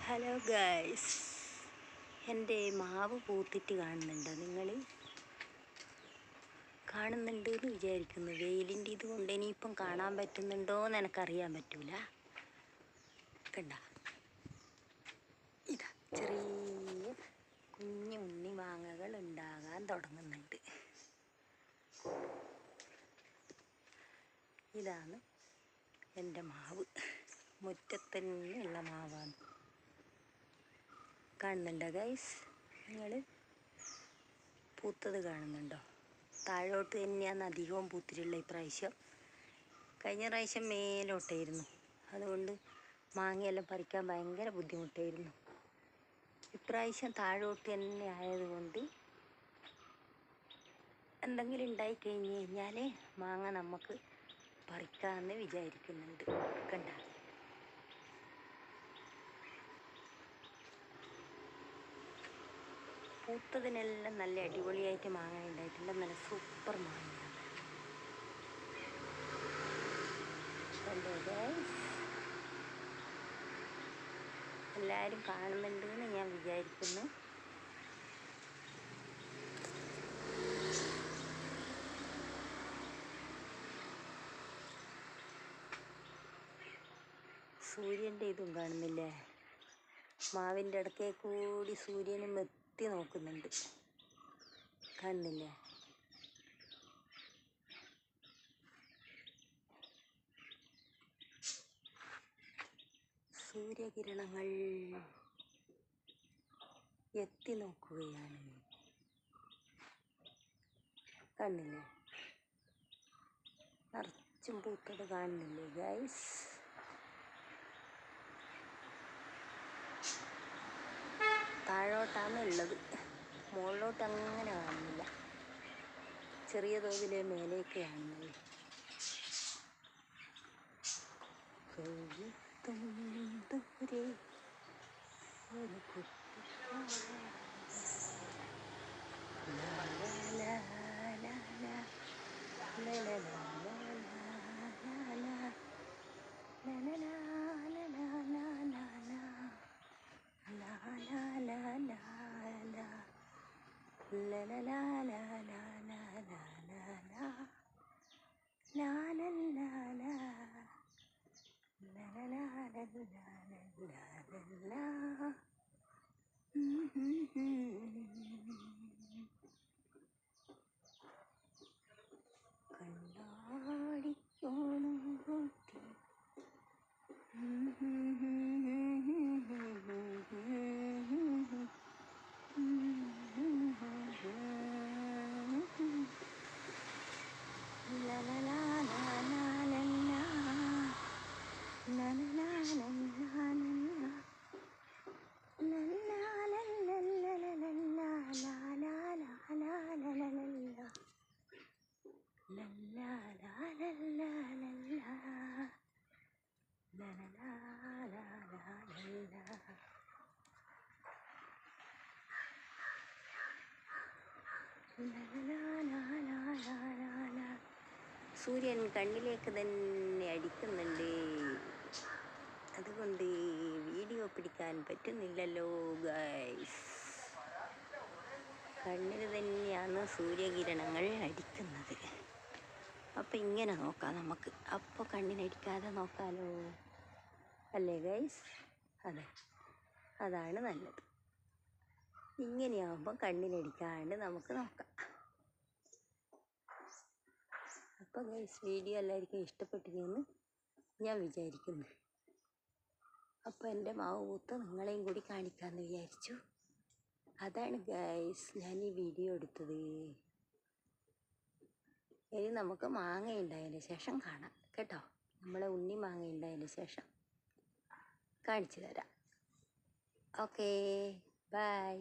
Hello guys, എൻ്റെ മാവ് പൂത്തിട്ട് കാണുന്നുണ്ടോ നിങ്ങൾ? കാണുന്നുണ്ട് എന്ന് വിചാരിക്കുന്നു. വെയിലിൻ്റെ ഇതുകൊണ്ട് ഇനിയിപ്പം കാണാൻ പറ്റുന്നുണ്ടോ എന്ന് എനിക്കറിയാൻ പറ്റൂല. കണ്ട, ഇതാ ചെറിയ കുഞ്ഞു ഉണ്ണി മാങ്ങകൾ ഉണ്ടാകാൻ തുടങ്ങുന്നുണ്ട്. ഇതാണ് എൻ്റെ മാവ്. മുറ്റത്തന്നെയുള്ള മാവാണ്. കാണുന്നുണ്ടോ ഗൈസ്? നിങ്ങൾ പൂത്തത് കാണുന്നുണ്ടോ? താഴോട്ട് തന്നെയാണ് അധികവും പൂത്തിട്ടുള്ള ഇപ്രാവശ്യം. കഴിഞ്ഞ പ്രാവശ്യം മേലോട്ടായിരുന്നു, അതുകൊണ്ട് മാങ്ങയെല്ലാം പറിക്കാൻ ഭയങ്കര ബുദ്ധിമുട്ടായിരുന്നു. ഇപ്രാവശ്യം താഴോട്ട് തന്നെ ആയതുകൊണ്ട് എന്തെങ്കിലും ഉണ്ടായിക്കഴിഞ്ഞ് കഴിഞ്ഞാൽ മാങ്ങ നമുക്ക് പറിക്കാമെന്ന് വിചാരിക്കുന്നുണ്ട്. കണ്ട, പൂത്തതിനെല്ലാം നല്ല അടിപൊളിയായിട്ട് മാങ്ങ ഉണ്ടായിട്ടുണ്ട്. നല്ല സൂപ്പർ മാങ്ങയാണ്. എല്ലാവരും കാണുന്നുണ്ട് എന്ന് ഞാൻ വിചാരിക്കുന്നു. സൂര്യൻ്റെ ഇതും കാണുന്നില്ലേ? മാവിൻ്റെ ഇടയ്ക്കേ കൂടി സൂര്യനും എത്തി നോക്കുന്നുണ്ട്. കാണുന്നില്ലേ? സൂര്യകിരണങ്ങൾ എത്തി നോക്കുകയാണ്. കാണുന്നില്ലേ? നിറച്ചും പൂത്തത് കാണുന്നില്ലേ ഗൈസ്? താഴോട്ടാണ് ഉള്ളത്, മുകളിലോട്ട് അങ്ങനെ കാണുന്നില്ല. ചെറിയ തോതിലെ മേലേക്ക് കാണുന്നത്. ദൂരെ ഒരു കുട്ടി കണ്ണാടിക്കോണം കൂട്ടി സൂര്യൻ കണ്ണിലേക്ക് തന്നെ അടിക്കുന്നുണ്ട്. അതുകൊണ്ട് വീഡിയോ പിടിക്കാൻ പറ്റുന്നില്ലല്ലോ ഗൈസ്. കണ്ണിന് തന്നെയാണ് സൂര്യകിരണങ്ങൾ അടിക്കുന്നത്. അപ്പം ഇങ്ങനെ നോക്കാം നമുക്ക്. അപ്പോൾ കണ്ണിനടിക്കാതെ നോക്കാലോ, അല്ലേ ഗൈസ്? അതെ, അതാണ് നല്ലത്. ഇങ്ങനെയാകുമ്പോൾ കണ്ണിനടിക്കാണ്ട് നമുക്ക് നോക്കാം. അപ്പോൾ ഗൈസ്, വീഡിയോ എല്ലാവർക്കും ഇഷ്ടപ്പെട്ടിരുന്നു ഞാൻ വിചാരിക്കുന്നു. അപ്പോൾ എൻ്റെ മാവ് പൂത്ത് നിങ്ങളെയും കൂടി കാണിക്കാമെന്ന് വിചാരിച്ചു. അതാണ് ഗൈസ് ഞാൻ ഈ വീഡിയോ എടുത്തത്. ഇനി നമുക്ക് മാങ്ങ ഉണ്ടായതിന് ശേഷം കാണാം കേട്ടോ. നമ്മളെ ഉണ്ണി മാങ്ങ ഉണ്ടായതിന് ശേഷം കാണിച്ചു തരാം. Okay, by.